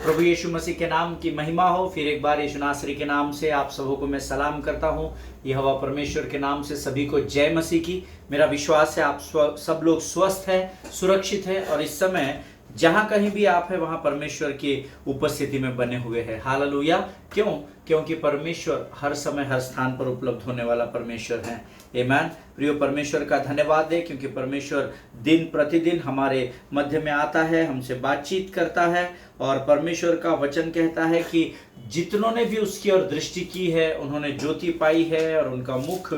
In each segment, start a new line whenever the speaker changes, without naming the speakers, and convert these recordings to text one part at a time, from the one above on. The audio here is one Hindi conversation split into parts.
प्रभु यीशु मसीह के नाम की महिमा हो। फिर एक बार यीशु नासरी के नाम से आप सबों को मैं सलाम करता हूँ। यहोवा परमेश्वर के नाम से सभी को जय मसीह की। मेरा विश्वास है आप सब लोग स्वस्थ हैं, सुरक्षित हैं और इस समय जहाँ कहीं भी आप है वहाँ परमेश्वर की उपस्थिति में बने हुए हैं। हालेलुया। क्यों? क्योंकि परमेश्वर हर समय हर स्थान पर उपलब्ध होने वाला परमेश्वर है। आमीन। प्रिय परमेश्वर का धन्यवाद है क्योंकि परमेश्वर दिन प्रतिदिन हमारे मध्य में आता है, हमसे बातचीत करता है और परमेश्वर का वचन कहता है कि जितनों ने भी उसकी ओर दृष्टि की है उन्होंने ज्योति पाई है और उनका मुख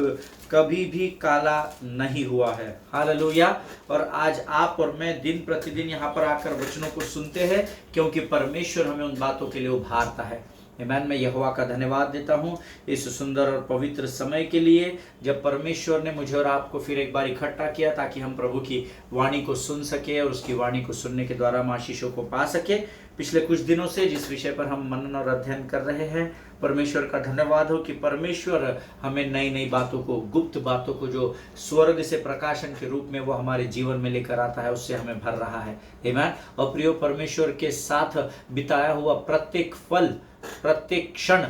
कभी भी काला नहीं हुआ है। हालेलुया। और आज आप और मैं दिन प्रतिदिन यहाँ पर आकर वचनों को सुनते हैं क्योंकि परमेश्वर हमें उन बातों के लिए उभारता है। आमीन। मैं यहोवा का धन्यवाद देता हूँ इस सुंदर और पवित्र समय के लिए जब परमेश्वर ने मुझे और आपको फिर एक बार इकट्ठा किया ताकि हम प्रभु की वाणी को सुन सके और उसकी वाणी को सुनने के द्वारा हम आशीषों को पा सके। पिछले कुछ दिनों से जिस विषय पर हम मनन और अध्ययन कर रहे हैं, परमेश्वर का धन्यवाद हो कि परमेश्वर हमें नई नई बातों को, गुप्त बातों को जो स्वर्ग से प्रकाशन के रूप में वो हमारे जीवन में लेकर आता है उससे हमें भर रहा है। आमीन। और प्रिय परमेश्वर के साथ बिताया हुआ प्रत्येक पल, प्रत्येक क्षण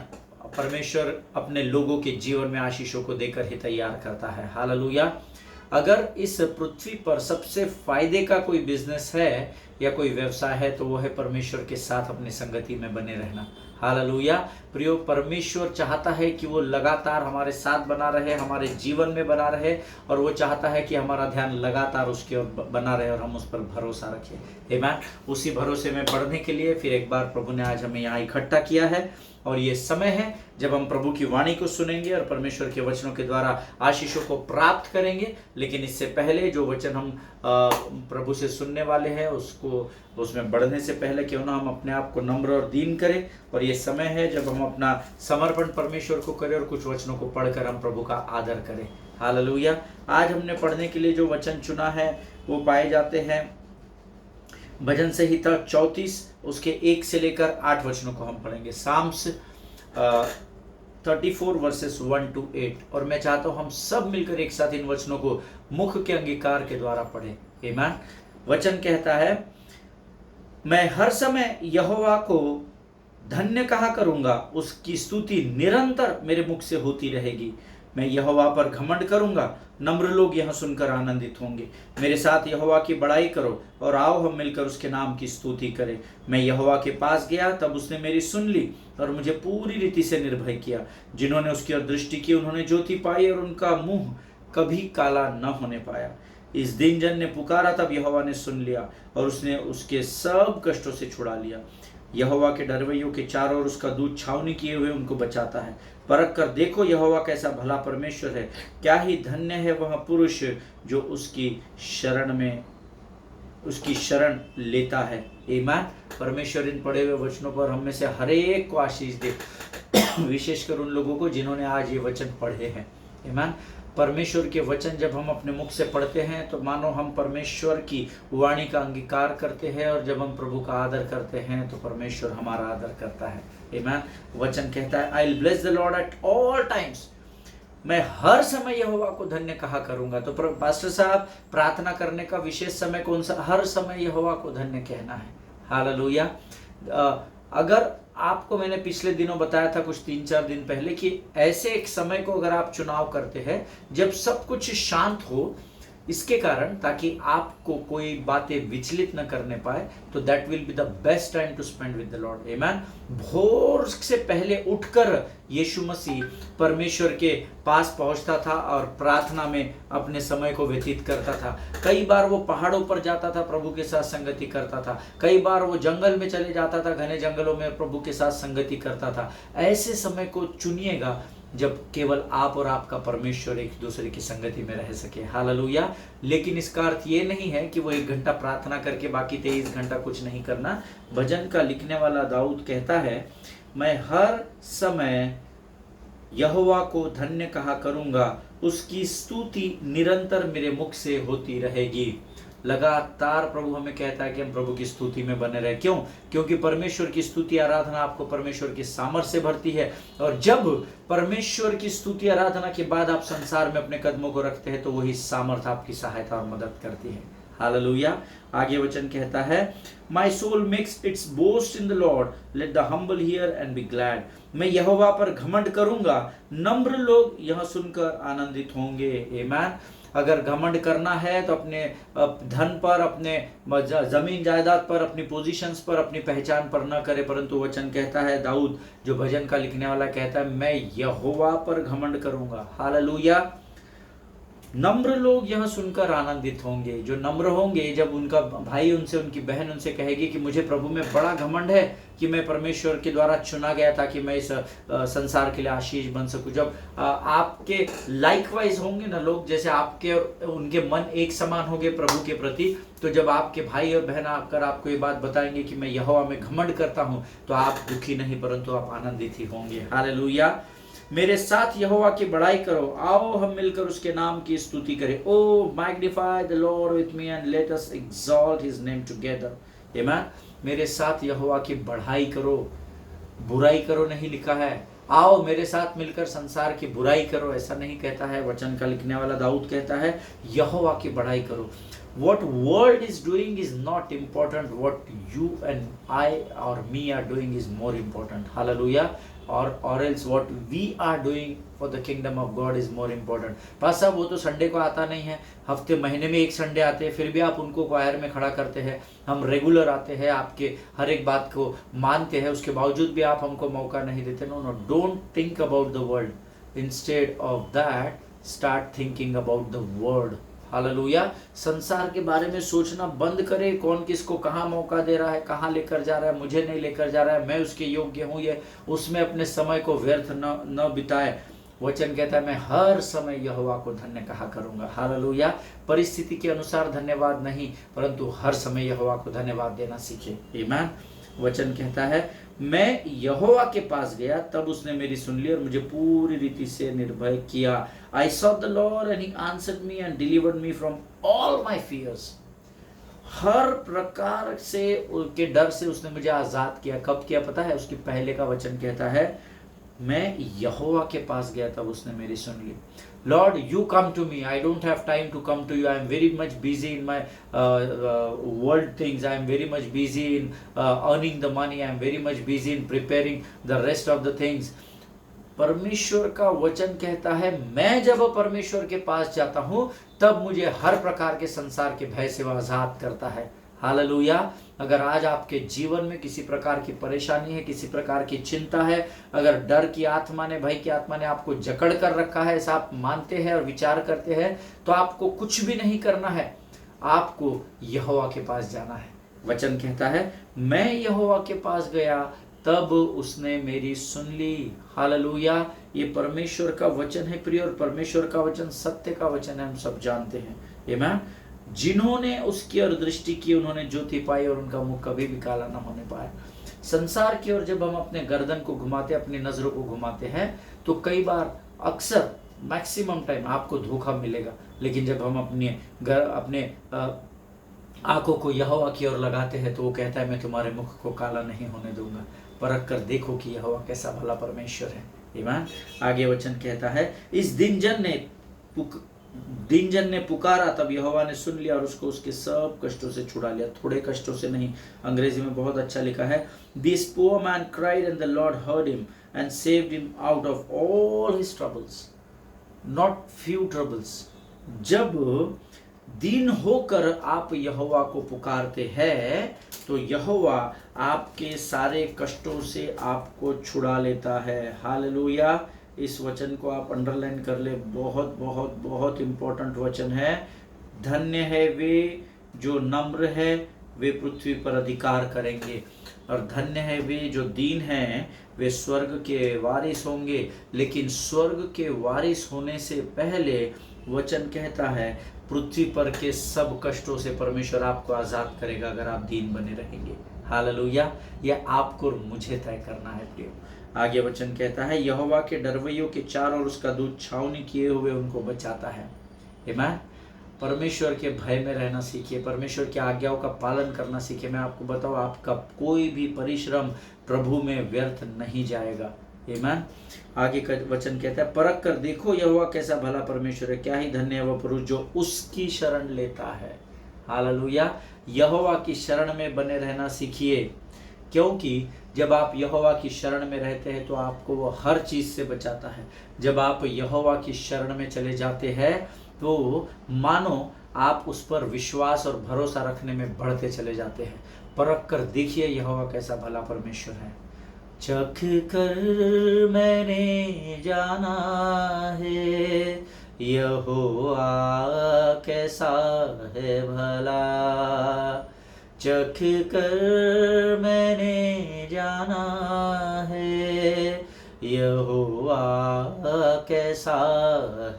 परमेश्वर अपने लोगों के जीवन में आशीषों को देकर ही तैयार करता है। हालेलुया। अगर इस पृथ्वी पर सबसे फायदे का कोई बिजनेस है या कोई व्यवसाय है तो वो है परमेश्वर के साथ अपनी संगति में बने रहना। हालेलुया। प्रियो, परमेश्वर चाहता है कि वो लगातार हमारे साथ बना रहे, हमारे जीवन में बना रहे और वो चाहता है कि हमारा ध्यान लगातार उसकी ओर बना रहे और हम उस पर भरोसा रखें। आमीन। उसी भरोसे में बढ़ने के लिए फिर एक बार प्रभु ने आज हमें यहाँ इकट्ठा किया है और ये समय है जब हम प्रभु की वाणी को सुनेंगे और परमेश्वर के वचनों के द्वारा आशीषों को प्राप्त करेंगे। लेकिन इससे पहले जो वचन हम प्रभु से सुनने वाले हैं उसमें बढ़ने से पहले क्यों ना हम अपने आप को नम्र और दीन करें और ये समय है जब हम अपना समर्पण परमेश्वर को करें और कुछ वचनों को पढ़कर हम प्रभु का आदर करें। हालेलुया। आज हमने पढ़ने के लिए जो वचन चुना है वो पाए जाते हैं भजन संहिता 34 उसके 1 से लेकर 8 वचनों को हम पढ़ेंगे। साम्स 34 वर्सेस 1 to 8 और मैं चाहता हूं हम सब मिलकर एक साथ इन वचनों को मुख के अंगीकार के द्वारा पढ़ें। आमीन। वचन कहता है, मैं हर समय यहोवा को धन्य कहा करूंगा, उसकी स्तुति निरंतर मेरे मुख से होती रहेगी। मैं यहोवा पर घमंड करूंगा, नम्र लोग यह सुनकर आनंदित होंगे। मेरे साथ यहोवा की बड़ाई करो और आओ हम मिलकर उसके नाम की स्तुति करें। मैं यहोवा के पास गया तब उसने मेरी सुन ली और मुझे पूरी रीति से निर्भय किया। जिन्होंने उसकी ओर दृष्टि की उन्होंने ज्योति पाई और उनका मुंह कभी काला न होने पाया। इस दिन जन ने पुकारा तब यहोवा ने सुन लिया और उसने उसके सब कष्टों से छुड़ा लिया। यहोवा के डरवैयों के चारों ओर उसका दूत छावनी किए हुए उनको बचाता है। परख कर देखो यहोवा कैसा भला परमेश्वर है, क्या ही धन्य है वह पुरुष जो उसकी शरण लेता है। आमीन। परमेश्वर इन पढ़े हुए वचनों पर हम में से हर एक को आशीष दे, विशेषकर उन लोगों को जिन्होंने आज ये वचन पढ़े हैं। आमीन। परमेश्वर के वचन जब हम अपने मुख से पढ़ते हैं तो मानो हम परमेश्वर की वाणी का अंगीकार करते हैं और जब हम प्रभु का आदर करते हैं तो परमेश्वर हमारा आदर करता है। आमीन। वचन कहता है, I will bless the Lord at all times. मैं हर समय यहोवा को धन्य कहा करूंगा। तो पास्टर साहब, प्रार्थना करने का विशेष समय कौन सा? हर समय यहोवा को धन्य कहना है। हालेलुया। अगर आपको मैंने पिछले दिनों बताया था कुछ 3-4 दिन पहले कि ऐसे एक समय को अगर आप चुनाव करते हैं जब सब कुछ शांत हो, इसके कारण ताकि आपको कोई बातें विचलित न करने पाए, तो that will be the best time to spend with the Lord. आमीन। भोर से पहले उठकर यीशु मसीह परमेश्वर के पास पहुंचता था और प्रार्थना में अपने समय को व्यतीत करता था। कई बार वो पहाड़ों पर जाता था, प्रभु के साथ संगति करता था। कई बार वो जंगल में चले जाता था, घने जंगलों में प्रभु के साथ संगति करता था। ऐसे समय को चुनिएगा जब केवल आप और आपका परमेश्वर एक दूसरे की संगति में रह सके। हालेलुया। लेकिन इसका अर्थ ये नहीं है कि वो 1 घंटा प्रार्थना करके बाकी 23 घंटा कुछ नहीं करना। भजन का लिखने वाला दाऊद कहता है, मैं हर समय यहोवा को धन्य कहा करूंगा, उसकी स्तुति निरंतर मेरे मुख से होती रहेगी। लगातार प्रभु हमें कहता है कि हम प्रभु की स्तुति में बने रहे। क्यों? क्योंकि परमेश्वर की स्तुति आराधना आपको परमेश्वर की सामर्थ्य से भरती है और जब परमेश्वर की स्तुति आराधना के बाद आप संसार में अपने कदमों को रखते हैं तो वही सामर्थ्य आपकी सहायता और मदद करती है। हालेलुया। आगे वचन कहता है, my soul makes its boast in the Lord, let the humble hear and be glad. मैं यहोवा पर घमंड करूंगा, नम्र लोग यह सुनकर आनंदित होंगे। आमीन। अगर घमंड करना है तो अपने धन पर, अपने जमीन जायदाद पर, अपनी पोजीशंस पर, अपनी पहचान पर न करे, परंतु वचन कहता है, दाऊद जो भजन का लिखने वाला कहता है, मैं यहोवा पर घमंड करूंगा। हालेलुया। नम्र लोग यह सुनकर आनंदित होंगे। जो नम्र होंगे, जब उनका भाई उनसे, उनकी बहन उनसे कहेगी कि मुझे प्रभु में बड़ा घमंड है कि मैं परमेश्वर के द्वारा चुना गया था कि मैं इस संसार के लिए आशीष बन सकूं। जब आपके लाइकवाइज होंगे ना लोग, जैसे आपके और उनके मन एक समान होंगे प्रभु के प्रति, तो जब आपके भाई और बहन आकर आपको ये बात बताएंगे कि मैं यहोवा में घमंड करता हूं, तो आप दुखी नहीं परंतु आप आनंदित ही होंगे। हालेलुया। मेरे साथ यहोवा की बड़ाई करो, आओ हम मिलकर उसके नाम की स्तुति करें। O magnify the Lord with me and let us exalt his name together. आमीन। मेरे साथ यहोवा की बढ़ाई करो, बुराई करो नहीं लिखा है। आओ मेरे साथ मिलकर संसार की बुराई करो, ऐसा नहीं कहता है। वचन का लिखने वाला दाऊद कहता है, यहोवा की बढ़ाई करो। What world is doing is not important. What you and I or me are doing is more important. Hallelujah. Or else what we are doing for the kingdom of God is more important. पास साहब वो तो संडे को आता नहीं है, हफ्ते महीने में एक संडे आते हैं, फिर भी आप उनको क्वायर में खड़ा करते हैं। हम रेगुलर आते हैं, आपके हर एक बात को मानते हैं, उसके बावजूद भी आप हमको मौका नहीं देते। No no, don't think about the world, instead of that start thinking about the word. हालेलुया। संसार के बारे में सोचना बंद करे, कौन किसको कहाँ मौका दे रहा है, कहाँ लेकर जा रहा है, मुझे नहीं लेकर जा रहा है, मैं उसके योग्य हूँ, ये उसमें अपने समय को व्यर्थ न बिताए। वचन कहता है, मैं हर समय यहोवा को धन्य कहा करूंगा। हालेलुया। परिस्थिति के अनुसार धन्यवाद नहीं, परंतु हर समय यहोवा को धन्यवाद देना सीखे। आमीन। वचन कहता है, मैं यहोवा के पास गया, तब उसने मेरी सुन ली और मुझे पूरी रीति से निर्भय किया। I sought the Lord and he answered me and delivered me from all my fears. हर प्रकार से के डर से उसने मुझे आजाद किया। कब किया पता है? उसके पहले का वचन कहता है, मैं यहोवा के पास गया, तब उसने मेरी सुन ली। Lord, you come to me. I don't have time to come to you. I am very much busy in my world things. I am very much busy in earning the money. I am very much busy in preparing the rest of the things. परमेश्वर का वचन कहता है, मैं जब परमेश्वर के पास जाता हूं, तब मुझे हर प्रकार के संसार के भय से वह आजाद करता है। हालेलुया। अगर आज आपके जीवन में किसी प्रकार की परेशानी है, किसी प्रकार की चिंता है, अगर डर की आत्मा ने, भय की आत्मा ने आपको जकड़ कर रखा है, ऐसा आप मानते हैं और विचार करते हैं, तो आपको कुछ भी नहीं करना है, आपको यहोवा के पास जाना है। वचन कहता है, मैं यहोवा के पास गया, तब उसने मेरी सुन ली। हालेलुया। ये परमेश्वर का वचन है प्रिय, और परमेश्वर का वचन सत्य का वचन है, हम सब जानते हैं। आमीन। जिन्होंने उसकी ओर दृष्टि की, उन्होंने ज्योति पाई और उनका मुख कभी भी काला न होने पाया। संसार की ओर जब हम अपने गर्दन को घुमाते, अपनी नजरों को घुमाते हैं, तो कई बार, अक्सर, मैक्सिमम टाइम आपको धोखा मिलेगा। लेकिन जब हम अपने आंखों को यहोवा की ओर लगाते हैं, तो वो कहता है, मैं तुम्हारे मुख को काला नहीं होने दूंगा। परख कर देखो कि यहोवा कैसा भला परमेश्वर है। आमीन। आगे वचन कहता है, इस दिनजन ने पुकारा, तब यहोवा ने सुन लिया और उसको उसके सब कष्टों से छुड़ा लिया। थोड़े कष्टों से नहीं, अंग्रेजी में बहुत अच्छा लिखा है, this poor man cried and the Lord heard him and saved him out of all his troubles, not few troubles. जब दीन होकर आप यहोवा को पुकारते हैं, तो यहोवा आपके सारे कष्टों से आपको छुड़ा लेता है। हालेलुया। इस वचन को आप अंडरलाइन कर ले, बहुत बहुत बहुत इंपॉर्टेंट वचन है। धन्य है वे जो नम्र है, वे पृथ्वी पर अधिकार करेंगे। और धन्य है वे जो दीन हैं, वे स्वर्ग के वारिस होंगे। लेकिन स्वर्ग के वारिस होने से पहले वचन कहता है, पृथ्वी पर के सब कष्टों से परमेश्वर आपको आजाद करेगा, अगर आप दीन बने रहेंगे। हालेलुया। यह आपको और मुझे तय करना है प्रियो। आगे वचन कहता है, यहोवा के डरवैयों के चारों ओर उसका दूत छावनी किए हुए उनको बचाता है। आमीन। परमेश्वर के भय में रहना सीखिए, परमेश्वर की आज्ञाओं का पालन करना सीखिए। मैं आपको बताऊं, आपका कोई भी परिश्रम प्रभु में व्यर्थ नहीं जाएगा। आमीन। आगे का वचन कहता है, परख कर देखो यहोवा कैसा भला परमेश्वर है, क्या ही धन्य है वह पुरुष जो उसकी शरण लेता है। हालेलुया। यहोवा की शरण में बने रहना सीखिए, क्योंकि जब आप यहोवा की शरण में रहते हैं तो आपको वो हर चीज़ से बचाता है। जब आप यहोवा की शरण में चले जाते हैं तो मानो आप उस पर विश्वास और भरोसा रखने में बढ़ते चले जाते हैं। परख कर देखिए यहोवा कैसा भला परमेश्वर है। चख कर मैंने जाना है यहोवा कैसा है भला, चख कर मैंने जाना है यहोवा कैसा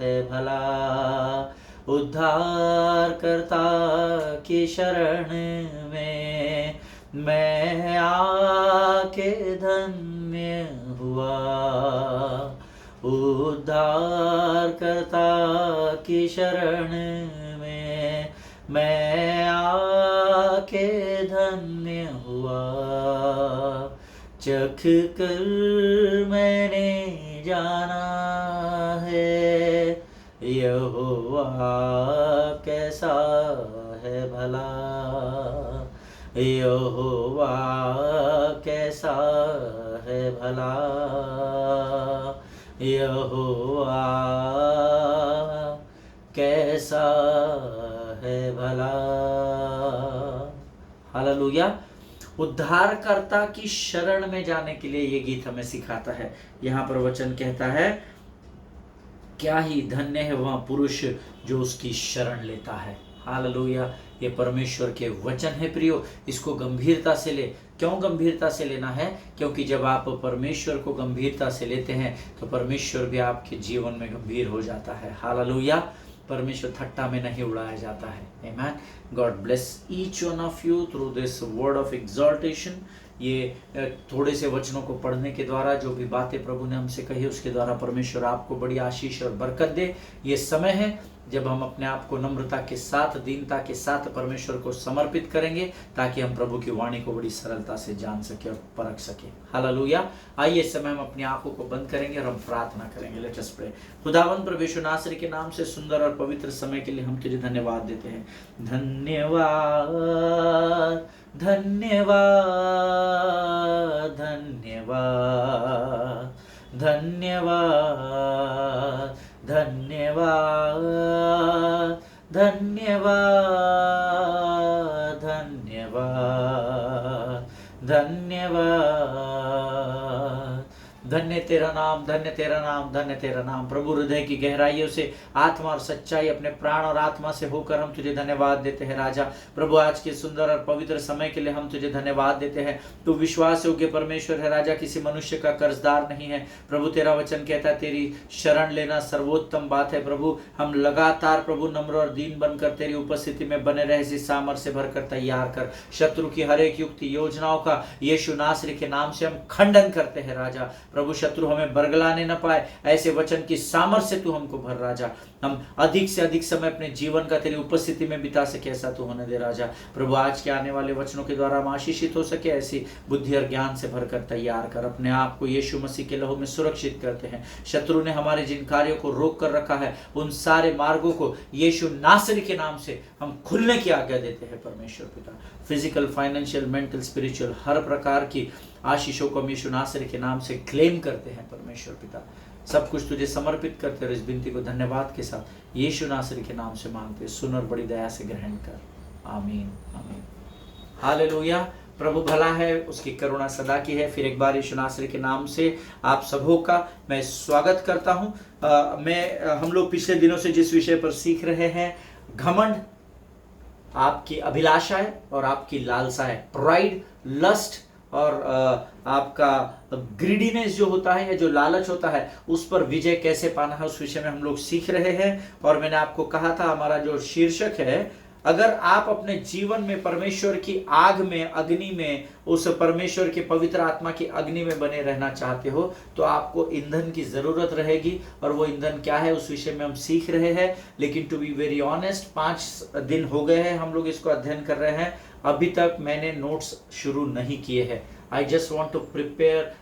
है भला। उद्धारकर्ता की शरण में मैं आके धन्य हुआ, उद्धारकर्ता की शरण में मैं आके धन्य हुआ। चख कर मैंने जाना है यहोवा कैसा है भला, यहोवा कैसा है भला, यहोवा कैसा है भला। हालेलुया। उद्धारकर्ता की शरण में जाने के लिए ये गीत हमें सिखाता है। यहाँ पर वचन कहता है, क्या ही धन्य है वह पुरुष जो उसकी शरण लेता है। हालेलुया। ये परमेश्वर के वचन है प्रियो, इसको गंभीरता से ले। क्यों गंभीरता से लेना है? क्योंकि जब आप परमेश्वर को गंभीरता से लेते हैं तो परमेश्वर भी आपके जीवन में गंभीर हो जाता है। हालेलुया। परमेश्वर ठट्टा में नहीं उड़ाया जाता है। Amen. God bless each one of you through this word of exhortation. ये थोड़े से वचनों को पढ़ने के द्वारा जो भी बातें प्रभु ने हमसे कही उसके द्वारा परमेश्वर आपको बड़ी आशीष और बरकत दे। ये समय है जब हम अपने आप को नम्रता के साथ, दीनता के साथ परमेश्वर को समर्पित करेंगे, ताकि हम प्रभु की वाणी को बड़ी सरलता से जान सके और परख सके। हालेलुया। आइए इस समय हम अपनी आंखों को बंद करेंगे और हम प्रार्थना करेंगे। Let us pray. खुदावंद प्रभु यीशु नासरी के नाम से सुंदर और पवित्र समय के लिए हम तुझे धन्यवाद देते हैं। धन्यवाद, धन्यवाद, धन्यवाद, धन्यवाद, धन्यवाद, धन्यवाद, धन्यवाद, धन्यवाद। धन्य तेरा नाम, धन्य तेरा नाम, धन्य तेरा नाम। प्रभु हृदय की गहराइयों से, आत्मा और सच्चाई, अपने प्राण और आत्मा से होकर हम तुझे धन्यवाद देते हैं राजा। प्रभु आज के सुंदर और पवित्र समय के लिए हम तुझे धन्यवाद देते हैं। तू विश्वास योग्य परमेश्वर है राजा, किसी मनुष्य का कर्जदार नहीं है। प्रभु तेरा वचन कहता है तेरी शरण लेना सर्वोत्तम बात है। प्रभु हम लगातार प्रभु नम्र और दीन बनकर तेरी उपस्थिति में बने रहे, इसी सामर्थ्य भर कर तैयार कर। शत्रु की हर एक युक्ति योजनाओं का यीशु नासरी के नाम से हम खंडन करते हैं राजा। प्रभु शत्रु हमें बरगलाने न पाए, ऐसे वचन की सामर्थ्य से तू हमको भर राजा। हम अधिक से अधिक समय अपने जीवन का तेरी उपस्थिति में बिता सके, ऐसा तू होने दे राजा। प्रभु आज के आने वाले वचनों के द्वारा हम आशीषित हो सके, ऐसी बुद्धि और ज्ञान से भरकर तैयार कर। अपने आप को यीशु मसीह के लहू में सुरक्षित करते हैं। शत्रु ने हमारे जिन कार्यों को रोक कर रखा है उन सारे मार्गों को यीशु नासरी के नाम से हम खुलने की आज्ञा देते हैं परमेश्वर पिता। फिजिकल, फाइनेंशियल, मेंटल, स्पिरिचुअल हर प्रकार की आशीषों को हम यीशु नासरी के नाम से क्लेम करते हैं परमेश्वर पिता। सब कुछ तुझे समर्पित करते हैं। इस विनती को धन्यवाद के साथ यीशु नासरी के नाम से मांगते हैं। सुन और बड़ी दया से ग्रहण कर। आमीन, आमीन। हालेलुया। प्रभु भला है, उसकी करुणा सदा की है। फिर एक बार यीशु नासरी के नाम से आप सबों का मैं स्वागत करता हूं। हम लोग पिछले दिनों से जिस विषय पर सीख रहे हैं, घमंड आपकी अभिलाषा है और आपकी लालसा है। प्राइड, लस्ट और आपका ग्रीडीनेस जो होता है या जो लालच होता है, उस पर विजय कैसे पाना है, उस विषय में हम लोग सीख रहे हैं। और मैंने आपको कहा था हमारा जो शीर्षक है, अगर आप अपने जीवन में परमेश्वर की आग में, अग्नि में, उस परमेश्वर के पवित्र आत्मा की अग्नि में बने रहना चाहते हो तो आपको ईंधन की जरूरत रहेगी। और वो ईंधन क्या है उस विषय में हम सीख रहे हैं। लेकिन टू बी वेरी ऑनेस्ट, 5 दिन हो गए हैं हम लोग इसको अध्ययन कर रहे हैं। अभी तक मैंने नोट्स शुरू नहीं किए हैं। I just want to prepare,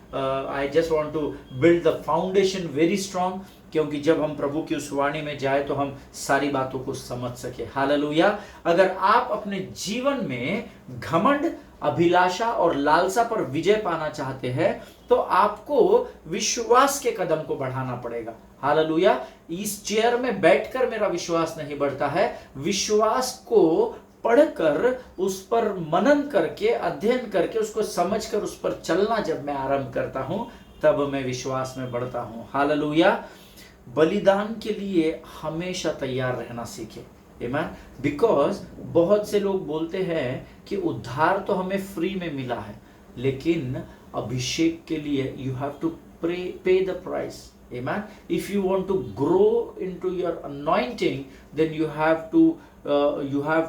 I just want to build the foundation very strong, क्योंकि जब हम प्रभु की उस वाणी में जाए तो हम सारी बातों को समझ सके। हालेलुया। अगर आप अपने जीवन में घमंड, अभिलाषा और लालसा पर विजय पाना चाहते हैं तो आपको विश्वास के कदम को बढ़ाना पड़ेगा। हालेलुया। इस चेयर में बैठकर मेरा विश्वास नहीं बढ़ता है, विश्वास को पढ़कर, उस पर मनन करके, अध्ययन करके, उसको समझकर उस पर चलना जब मैं आरंभ करता हूं तब मैं विश्वास में बढ़ता हूं। हालेलुया। बलिदान के लिए हमेशा तैयार रहना सीखे। आमीन। बिकॉज बहुत से लोग बोलते हैं कि उद्धार तो हमें फ्री में मिला है, लेकिन अभिषेक के लिए यू हैव टू पे the price. Amen. If you want to grow into your anointing, then you have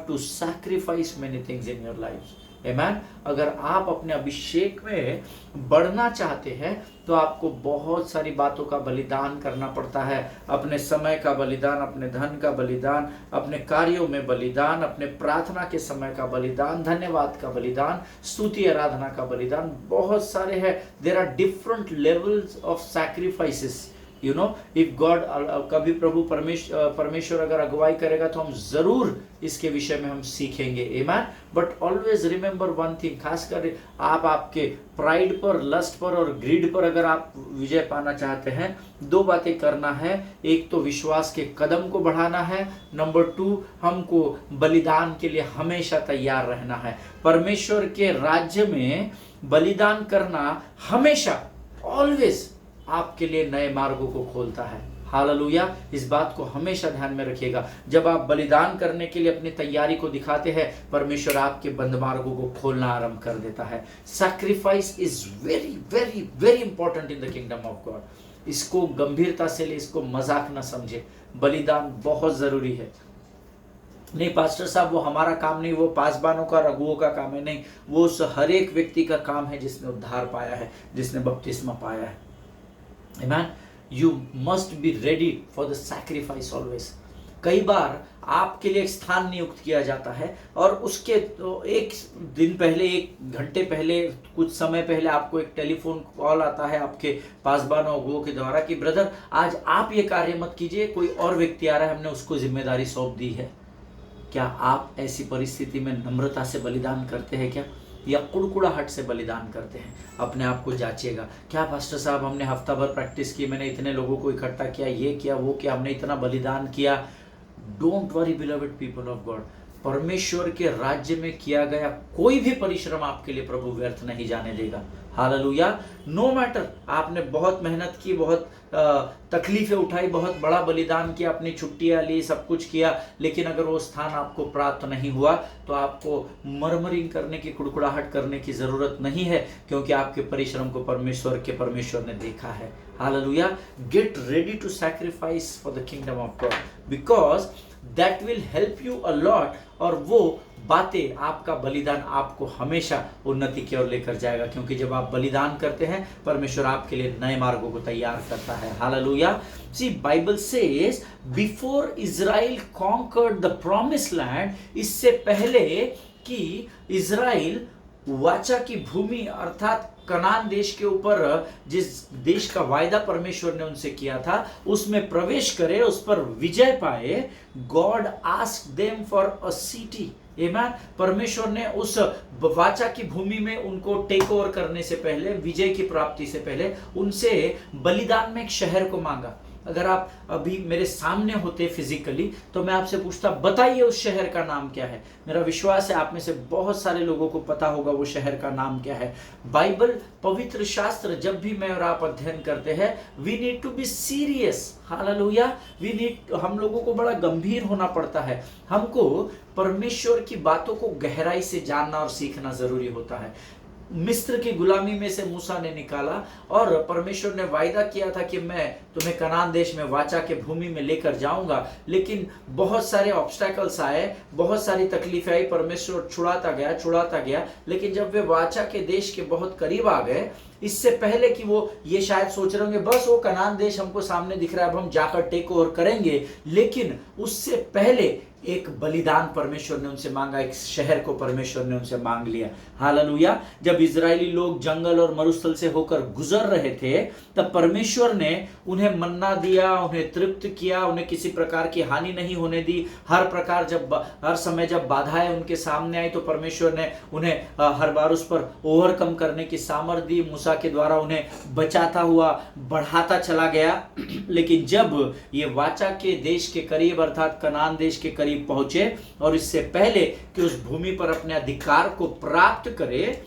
to sacrifice many things in your lives. Amen. अगर आप अपने अभिषेक में बढ़ना चाहते हैं तो आपको बहुत सारी बातों का बलिदान करना पड़ता है। अपने समय का बलिदान, अपने धन का बलिदान, अपने कार्यों में बलिदान, अपने प्रार्थना के समय का बलिदान, धन्यवाद का बलिदान, स्तुति आराधना का बलिदान, बहुत सारे हैं। There are different levels of sacrifices. You know, if God, कभी प्रभु परमेश्वर अगर अगुवाई करेगा तो हम जरूर इसके विषय में हम सीखेंगे। आमीन। But always remember one thing, खासकर आप आपके प्राइड पर, लस्ट पर और ग्रीड पर अगर आप विजय पाना चाहते हैं, दो बातें करना है। एक तो विश्वास के कदम को बढ़ाना है, नंबर 2 हमको बलिदान के लिए हमेशा तैयार रहना है। परमेश्वर के राज्य में बलिदान करना हमेशा, ऑलवेज आपके लिए नए मार्गों को खोलता है। हालेलुया। इस बात को हमेशा ध्यान में रखिएगा। जब आप बलिदान करने के लिए अपनी तैयारी को दिखाते हैं, परमेश्वर आपके बंद मार्गों को खोलना आरंभ कर देता है। Sacrifice is very very very important in the kingdom of God. इसको गंभीरता से ले, इसको मजाक न समझे। बलिदान बहुत जरूरी है। नहीं पास्टर साहब, वो हमारा काम नहीं, वो पासबानों का, रघुओं का काम है। नहीं, वो उस हर एक व्यक्ति का काम है जिसने उद्धार पाया है, जिसने बपतिस्मा पाया है। Amen. You must be ready for the sacrifice always. कई बार आपके लिए एक स्थान नियुक्त किया जाता है और उसके तो एक दिन पहले, एक घंटे पहले, कुछ समय पहले आपको एक टेलीफोन कॉल आता है आपके पासबानों अगुओं के द्वारा कि ब्रदर आज आप ये कार्य मत कीजिए, कोई और व्यक्ति आ रहा है, हमने उसको जिम्मेदारी सौंप दी है। क्या आप ऐसी परिस्थिति में नम्रता से बलिदान करते हैं क्या, या कुड़कुड़ाहट से बलिदान करते हैं? अपने आप को जांचिएगा। क्या पास्टर साहब हमने हफ्ता भर प्रैक्टिस की, मैंने इतने लोगों को इकट्ठा किया, ये किया, वो किया, हमने इतना बलिदान किया। Don't worry beloved people of God, परमेश्वर के राज्य में किया गया कोई भी परिश्रम आपके लिए प्रभु व्यर्थ नहीं जाने देगा। हालेलुया। नो मैटर, आपने बहुत मेहनत की, बहुत तकलीफें उठाई, बहुत बड़ा बलिदान किया, अपनी छुट्टियां ली, सब कुछ किया, लेकिन अगर वो स्थान आपको प्राप्त नहीं हुआ तो आपको मरमरिंग करने की, कुड़कुड़ाहट करने की जरूरत नहीं है, क्योंकि आपके परिश्रम को परमेश्वर ने देखा है। हालेलुया। Get ready to sacrifice for the kingdom of God, because that will help you a lot. और वो बातें, आपका बलिदान आपको हमेशा उन्नति की ओर लेकर जाएगा, क्योंकि जब आप बलिदान करते हैं परमेश्वर आपके लिए नए मार्गों को तैयार करता है। हालेलुया। See Bible says before Israel conquered the promised land, इससे पहले कि इजराइल वाचा की भूमि अर्थात कनान देश के ऊपर, जिस देश का वायदा परमेश्वर ने उनसे किया था, उसमें प्रवेश करे, उस पर विजय पाए, God asked them for a city. आमीन। परमेश्वर ने उस वाचा की भूमि में उनको टेक ओवर करने से पहले, विजय की प्राप्ति से पहले, उनसे बलिदान में एक शहर को मांगा। अगर आप अभी मेरे सामने होते फिजिकली तो मैं आपसे पूछता, बताइए उस शहर का नाम क्या है। मेरा विश्वास है आप में से बहुत सारे लोगों को पता होगा वो शहर का नाम क्या है। बाइबल, पवित्र शास्त्र जब भी मैं और आप अध्ययन करते हैं, we need to be serious. हालेलुया। हम लोगों को बड़ा गंभीर होना पड़ता है। हमको परमेश्वर की बातों को गहराई से जानना और सीखना जरूरी होता है। मिस्र की गुलामी में से मूसा ने निकाला और परमेश्वर ने वायदा किया था कि मैं तुम्हें कनान देश में वाचा के भूमि में लेकर जाऊंगा। लेकिन बहुत सारे ऑब्स्टैकल्स आए, बहुत सारी तकलीफें आई, परमेश्वर छुड़ाता गया। लेकिन जब वे वाचा के देश के बहुत करीब आ गए, इससे पहले कि वो ये शायद सोच रहे होंगे बस वो कनान देश हमको सामने दिख रहा है, अब हम जाकर टेक ओवर करेंगे, लेकिन उससे पहले एक बलिदान परमेश्वर ने उनसे मांगा, एक शहर को परमेश्वर ने उनसे मांग लिया। हालेलुया। जब इजरायली लोग जंगल और मरुस्थल से होकर गुजर रहे थे, तब परमेश्वर ने उन्हें मन्ना दिया, उन्हें तृप्त किया, उन्हें किसी प्रकार की हानि नहीं होने दी। हर समय जब बाधाएं उनके सामने आई तो परमेश्वर ने उन्हें हर बार उस पर ओवरकम करने की सामर्थ्य दी। मूसा के द्वारा उन्हें बचाता हुआ बढ़ाता चला गया। लेकिन जब ये वाचा के देश के करीब अर्थात कनान देश के करीब पहुंचे और इससे पहले कि उस भूमि पर अपने अधिकार को प्राप्त करे,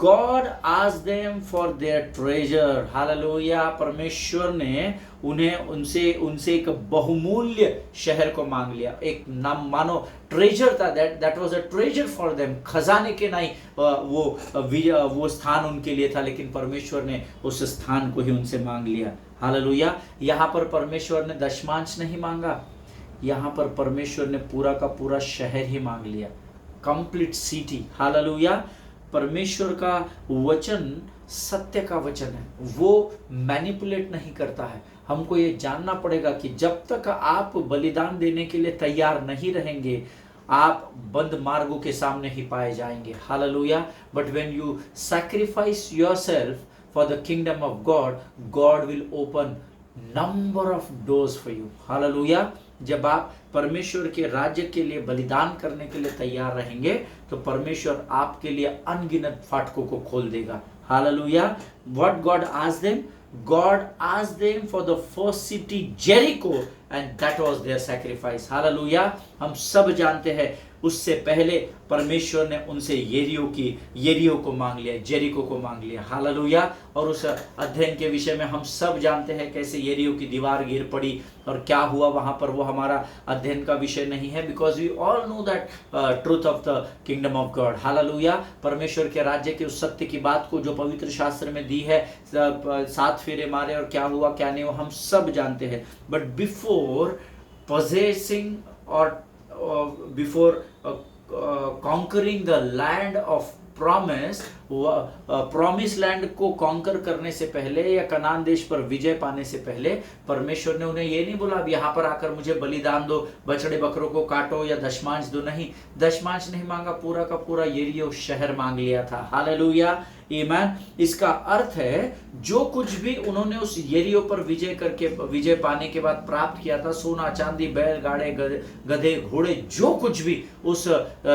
God asked them for their treasure. Hallelujah. परमेश्वर ने उनसे एक बहुमूल्य शहर को मांग लिया। एक नाम मानो ट्रेजर था, that was a treasure for them। खजाने के नहीं वो स्थान उनके लिए था, लेकिन परमेश्वर ने उस स्थान को ही उनसे मांग लिया। हालेलुया। यहाँ पर परमेश्वर ने दशमांश नहीं मांगा, यहाँ पर परमेश्वर ने पूरा का पूरा शहर ही मांग लिया, कंप्लीट सिटी। हालेलुया। परमेश्वर का वचन सत्य का वचन है, वो मैनिपुलेट नहीं करता है। हमको ये जानना पड़ेगा कि जब तक आप बलिदान देने के लिए तैयार नहीं रहेंगे, आप बंद मार्गों के सामने ही पाए जाएंगे। Hallelujah. But when you sacrifice yourself for the kingdom of God, God will open number of doors for you. Hallelujah. जब आप परमेश्वर के राज्य के लिए बलिदान करने के लिए तैयार रहेंगे तो परमेश्वर आपके लिए अनगिनत फाटकों को खोल देगा। Hallelujah. What God asked them? God asked them for the first city Jericho and that was their sacrifice। Hallelujah. हम सब जानते हैं उससे पहले परमेश्वर ने उनसे येरियो को मांग लिया, जेरिको को मांग लिया। हालेलुया। और उस अध्ययन के विषय में हम सब जानते हैं कैसे येरियो की दीवार गिर पड़ी और क्या हुआ वहां पर, वो हमारा अध्ययन का विषय नहीं है, because we all know that truth of the kingdom of God. हालेलुया। परमेश्वर के राज्य के उस सत्य की बात को जो पवित्र शास्त्र में दी है, 7 फेरे मारे और क्या हुआ क्या नहीं, वो हम सब जानते हैं। But before possessing or before conquering the land of promise, promise land को कॉन्कर करने से पहले या कनान देश पर विजय पाने से पहले परमेश्वर ने उन्हें ये नहीं बोला अब यहाँ पर आकर मुझे बलिदान दो, बछड़े बकरों को काटो या दशमांश दो। नहीं, दशमांश नहीं मांगा, पूरा का पूरा येरियो शहर मांग लिया था। हालेलुया। आमीन। इसका अर्थ है जो कुछ भी उन्होंने उस येरियो पर विजय पाने के बाद प्राप्त किया था, सोना चांदी बैल गाड़े गधे घोड़े, जो कुछ भी उस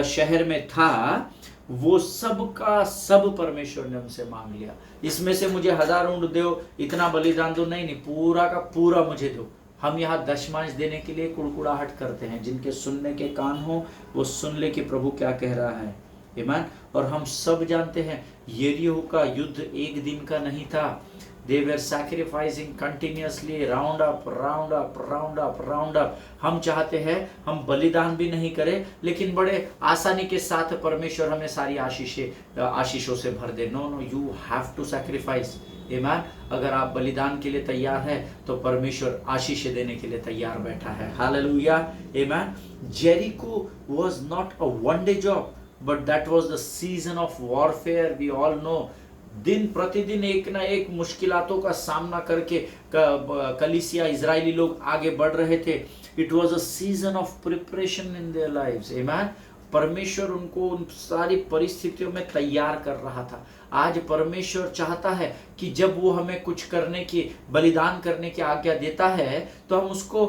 शहर में था, वो सब का सब परमेश्वर ने उनसे मांग लिया। इसमें से मुझे 1000 ऊंट दो, इतना बलिदान दो, नहीं, पूरा का पूरा मुझे दो। हम यहाँ दशमांश देने के लिए कुड़कुड़ाहट करते हैं। जिनके सुनने के कान हो वो सुन ले कि प्रभु क्या कह रहा है। आमीन। और हम सब जानते हैं येरियो का युद्ध एक दिन का नहीं था। They were sacrificing continuously, round up। हम चाहते हैं हम बलिदान भी नहीं करें, लेकिन बड़े आसानी के साथ परमेश्वर हमें सारी आशीषों से भर दे। No, you have to sacrifice। आमीन। अगर आप बलिदान के लिए तैयार है तो परमेश्वर आशीष देने के लिए तैयार बैठा है। हालेलुया। आमीन। Jericho was not a one day job, but that was the season of warfare। We all know दिन प्रतिदिन एक ना एक मुश्किलातों का सामना करके कलीसिया इजरायली लोग आगे बढ़ रहे थे। It was a season of preparation in their lives. आमीन। परमेश्वर उनको उन सारी परिस्थितियों में तैयार कर रहा था। आज परमेश्वर चाहता है कि जब वो हमें कुछ करने की, बलिदान करने की आज्ञा देता है तो हम उसको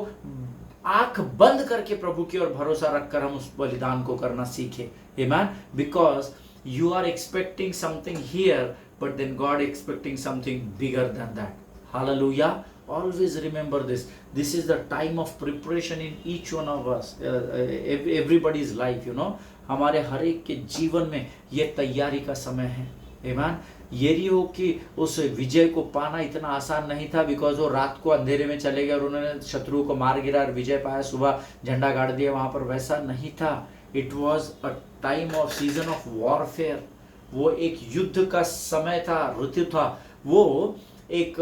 आंख बंद करके प्रभु की ओर भरोसा रखकर हम उस बलिदान को करना सीखे। आमीन। Because you are expecting something here, but then God expecting something bigger than that। Hallelujah। Always remember this is the time of preparation in each one of us, everybody's life, you know। हमारे हर एक के जीवन में ये तैयारी का समय है। आमीन। येरियो की उस विजय को पाना इतना आसान नहीं था, बिकॉज वो रात को अंधेरे में चले गए और उन्होंने शत्रु को मार गिरा और विजय पाया, सुबह झंडा गाड़ दिया वहां पर, वैसा नहीं था। It was a time off season of warfare. वो एक युद्ध का समय था, ऋतु था। वो एक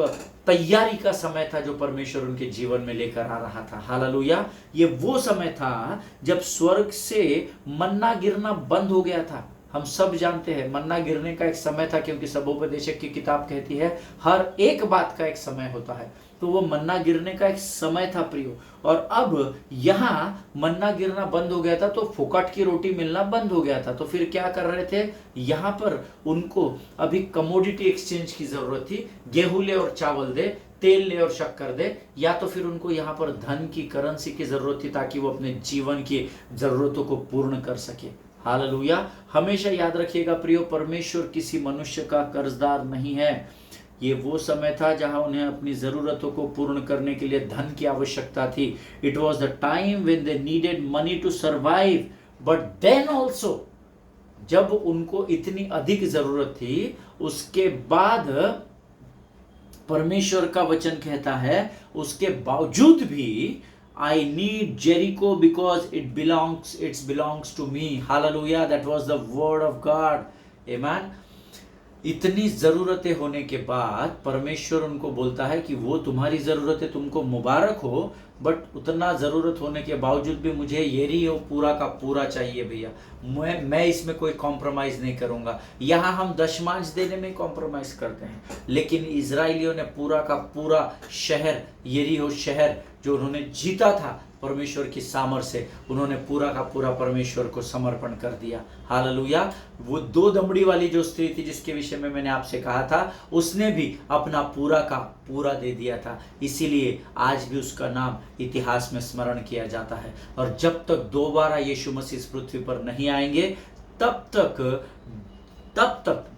तैयारी का समय था जो परमेश्वर उनके जीवन में लेकर आ रहा था। हालेलुया। ये वो समय था जब स्वर्ग से मन्ना गिरना बंद हो गया था। हम सब जानते हैं मन्ना गिरने का एक समय था, क्योंकि सबोपदेशक की किताब कहती है हर एक बात का एक समय होता है। तो वो मन्ना गिरने का एक समय था प्रियो। और अब यहाँ मन्ना गिरना बंद हो गया था, तो फुकट की रोटी मिलना बंद हो गया था। तो फिर क्या कर रहे थे, यहाँ पर उनको अभी कमोडिटी एक्सचेंज की जरूरत थी। गेहूं ले और चावल दे, तेल ले और शक्कर दे, या तो फिर उनको यहाँ पर धन की, करेंसी की जरूरत थी, ताकि वो अपने जीवन की जरूरतों को पूर्ण कर सके। हालेलुया। हमेशा याद रखिएगा प्रियो, परमेश्वर किसी मनुष्य का कर्जदार नहीं है। ये वो समय था जहां उन्हें अपनी जरूरतों को पूर्ण करने के लिए धन की आवश्यकता थी। It was the time when they needed money to survive, but then also, जब उनको इतनी अधिक जरूरत थी, उसके बाद परमेश्वर का वचन कहता है उसके बावजूद भी I need Jericho because it belongs to me. Hallelujah. That was the word of God. Amen. इतनी जरूरतें होने के बाद परमेश्वर उनको बोलता है कि वो तुम्हारी जरूरतें तुमको मुबारक हो, बट उतना जरूरत होने के बावजूद भी मुझे येरिहो पूरा का पूरा चाहिए भैया। मैं इसमें कोई कॉम्प्रोमाइज नहीं करूंगा। यहाँ हम दशमांश देने में कॉम्प्रोमाइज करते हैं, लेकिन इजराइलियों ने पूरा का पूरा शहर, येरिहो शहर जो उन्होंने जीता था परमेश्वर की सामर्थ्य से, उन्होंने पूरा का पूरा परमेश्वर को समर्पण कर दिया। हालेलुया। वो 2 दमड़ी वाली जो स्त्री थी जिसके विषय में मैंने आपसे कहा था, उसने भी अपना पूरा का पूरा दे दिया था। इसीलिए आज भी उसका नाम इतिहास में स्मरण किया जाता है। और जब तक दोबारा यीशु मसीह इस पृथ्वी पर नहीं आएंगे, तब तक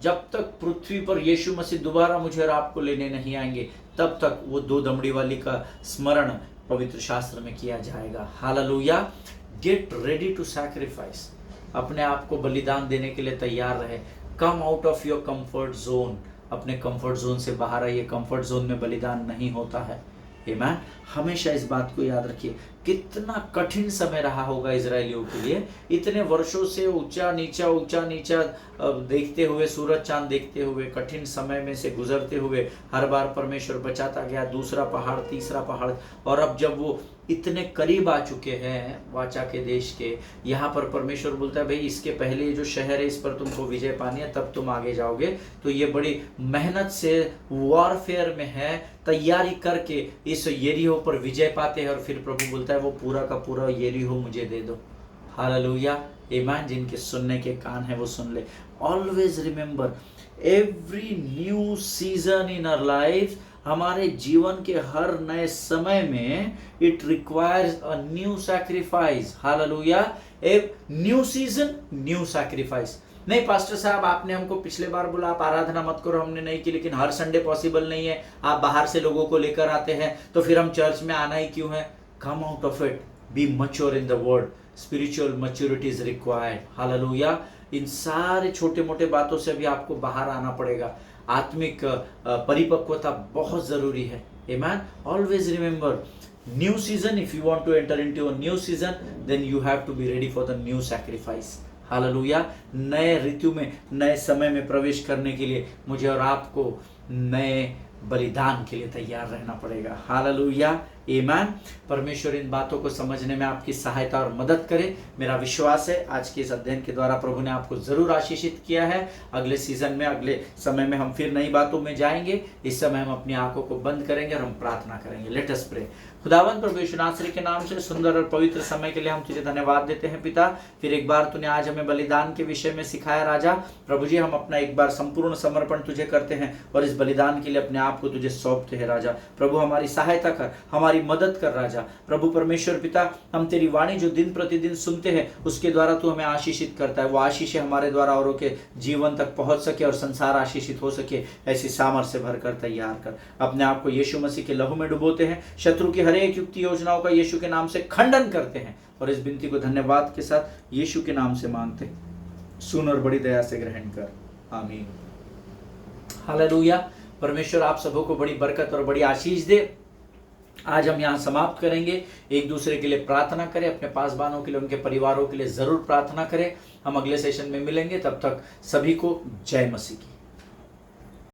जब तक पृथ्वी पर यीशु मसीह दोबारा मुझे और आपको लेने नहीं आएंगे, तब तक वो 2 दमड़ी वाली का स्मरण पवित्र शास्त्र में किया जाएगा। हालेलुया। Get ready to sacrifice. अपने आप को बलिदान देने के लिए तैयार रहे। Come out of your comfort zone. अपने कंफर्ट जोन से बाहर आइए। कंफर्ट जोन में बलिदान नहीं होता है। आमीन। हमेशा इस बात को याद रखिए। कितना कठिन समय रहा होगा इजरायलियों के लिए, इतने वर्षों से ऊंचा नीचा देखते हुए, सूरज चांद देखते हुए, कठिन समय में से गुजरते हुए हर बार परमेश्वर बचाता गया। दूसरा पहाड़, तीसरा पहाड़, और अब जब वो इतने करीब आ चुके हैं वाचा के देश के, यहाँ पर परमेश्वर बोलता है भाई इसके पहले ये जो शहर है इस पर तुमको विजय पानी है, तब तुम आगे जाओगे। तो ये बड़ी मेहनत से वॉरफेयर में है, तैयारी करके इस येरिहो पर विजय पाते हैं। और फिर प्रभु बोलता है वो पूरा का पूरा येरिहो मुझे दे दो। हालेलुया। आमीन। जिनके सुनने के कान है वो सुन ले। Always remember, every new season in our life, हमारे जीवन के हर नए समय में it requires a new sacrifice. हालेलुया। A new season, new sacrifice. नहीं पास्टर साहब, आपने हमको पिछले बार बोला आप आराधना मत करो, हमने नहीं की, लेकिन हर संडे पॉसिबल नहीं है, आप बाहर से लोगों को लेकर आते हैं, तो फिर हम चर्च में आना ही क्यों है? Come out of it, be mature in the word, spiritual maturity is required. Hallelujah. इन सारे छोटे मोटे बातों से भी आपको बाहर आना पड़ेगा। आत्मिक परिपक्वता बहुत जरूरी है। आमीन। Always remember, new season, if you want to enter into a new season, then you have to be ready for the new sacrifice. हालेलुया। नए ऋतु में, नए समय में प्रवेश करने के लिए मुझे और आपको नए बलिदान के लिए तैयार रहना पड़ेगा। हालेलुया। आमीन। परमेश्वर इन बातों को समझने में आपकी सहायता और मदद करे। मेरा विश्वास है आज के इस अध्ययन के द्वारा प्रभु ने आपको जरूर आशीषित किया है। अगले सीजन में, अगले समय में हम फिर नई बातों में जाएंगे। इस समय हम अपनी आंखों को बंद करेंगे और हम प्रार्थना करेंगे। Let us pray. खुदावंद प्रभु यीशु नासरी के नाम से सुंदर और पवित्र समय के लिए हम तुझे धन्यवाद देते हैं पिता। फिर एक बार तूने आज हमें बलिदान के विषय में सिखाया राजा। प्रभु जी, हम अपना एक बार संपूर्ण समर्पण तुझे करते हैं और इस बलिदान के लिए अपने आप को तुझे सौंपते हैं राजा। प्रभु हमारी सहायता कर, हमारी मदद कर राजा। प्रभु परमेश्वर पिता, हम तेरी वाणी जो दिन प्रतिदिन सुनते हैं उसके द्वारा तू हमें आशीषित करता है, वो आशीषें हमारे द्वारा औरों के जीवन तक पहुंच सके और संसार आशीषित हो सके, ऐसी सामर्थ्य से भरकर तैयार कर। अपने आप को यीशु मसीह के लहू में डुबोते हैं, शत्रु की हर एक युक्ति योजनाओं का यीशु के नाम से खंडन करते हैं और इस विनती को धन्यवाद के साथ यीशु के नाम से मांगते हैं। सुन और बड़ी दया से ग्रहण कर। आमीन। हालेलुया। परमेश्वर आप सबों को बड़ी बरकत और बड़ी आशीष दे। आज हम यहाँ समाप्त करेंगे। एक दूसरे के लिए प्रार्थना करें, अपने पासबानों के लिए, उनके परिवारों के लिए जरूर प्रार्थना करें। हम अगले सेशन में मिलेंगे। तब तक सभी को जय मसीह की।